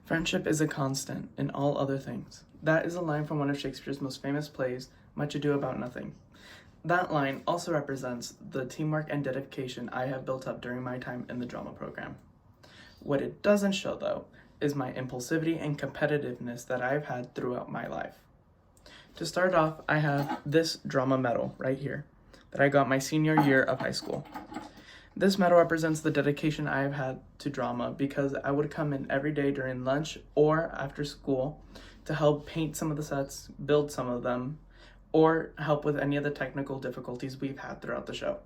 Friendship is a constant in all other things. That is a line from one of Shakespeare's most famous plays, Much Ado About Nothing. That line also represents the teamwork and dedication I have built up during my time in the drama program. What it doesn't show, though, is my impulsivity and competitiveness that I've had throughout my life. To start off, I have this drama medal right here that I got my senior year of high school. This medal represents the dedication I have had to drama because I would come in every day during lunch or after school to help paint some of the sets, build some of them, or help with any of the technical difficulties we've had throughout the show.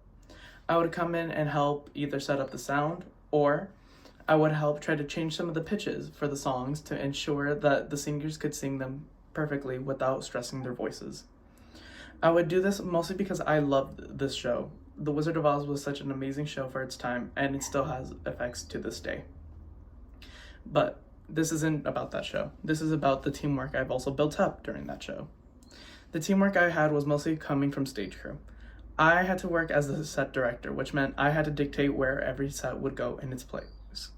I would come in and help either set up the sound, or I would help try to change some of the pitches for the songs to ensure that the singers could sing them perfectly without stressing their voices. I would do this mostly because I loved this show. The Wizard of Oz was such an amazing show for its time, and it still has effects to this day. But this isn't about that show. This is about the teamwork I've also built up during that show. The teamwork I had was mostly coming from stage crew. I had to work as the set director, which meant I had to dictate where every set would go in its place.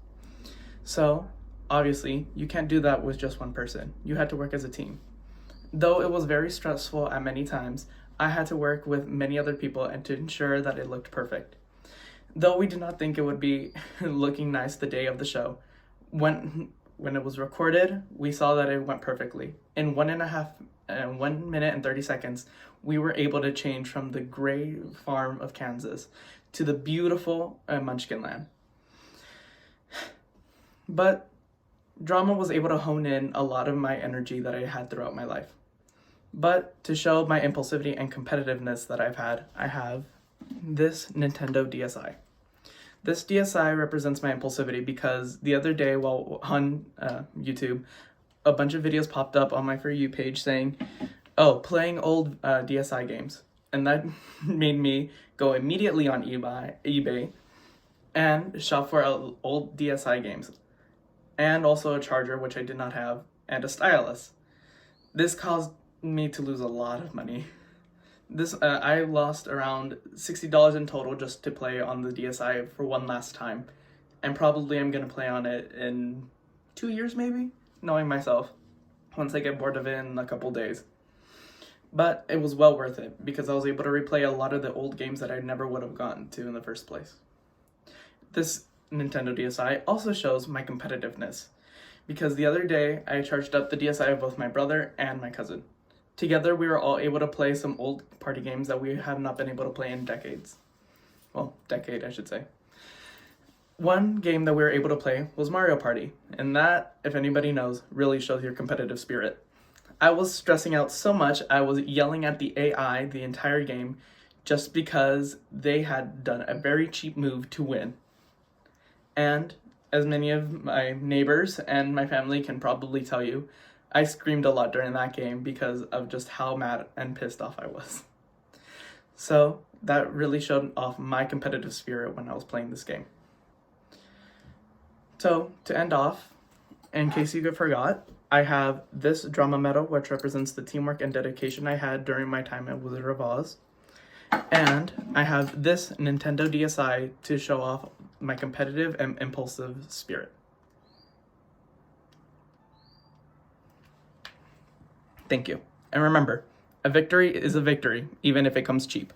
So, obviously, you can't do that with just one person. You had to work as a team. Though it was very stressful at many times, I had to work with many other people and to ensure that it looked perfect. Though we did not think it would be looking nice the day of the show, when it was recorded, we saw that it went perfectly. In 1 minute and 30 seconds, we were able to change from the gray farm of Kansas to the beautiful Munchkin Land. But drama was able to hone in a lot of my energy that I had throughout my life. But to show my impulsivity and competitiveness that I've had, I have this Nintendo DSi. This DSi represents my impulsivity because the other day while on YouTube, a bunch of videos popped up on my For You page saying, oh, playing old DSi games. And that made me go immediately on eBay and shop for old DSi games. And also a charger, which I did not have, and a stylus. This caused me to lose a lot of money. I lost around $60 in total just to play on the DSi for one last time, and probably I'm gonna play on it in 2 years maybe, knowing myself, once I get bored of it in a couple days. But it was well worth it because I was able to replay a lot of the old games that I never would have gotten to in the first place. This Nintendo DSi also shows my competitiveness because the other day I charged up the DSi of both my brother and my cousin. Together, we were all able to play some old party games that we have not been able to play in decades. Well, decade, I should say. One game that we were able to play was Mario Party, and that, if anybody knows, really shows your competitive spirit. I was stressing out so much, I was yelling at the AI the entire game just because they had done a very cheap move to win. And, as many of my neighbors and my family can probably tell you, I screamed a lot during that game because of just how mad and pissed off I was. So that really showed off my competitive spirit when I was playing this game. So to end off, in case you forgot, I have this drama medal which represents the teamwork and dedication I had during my time at Wizard of Oz. And I have this Nintendo DSi to show off my competitive and impulsive spirit. Thank you. And remember, a victory is a victory, even if it comes cheap.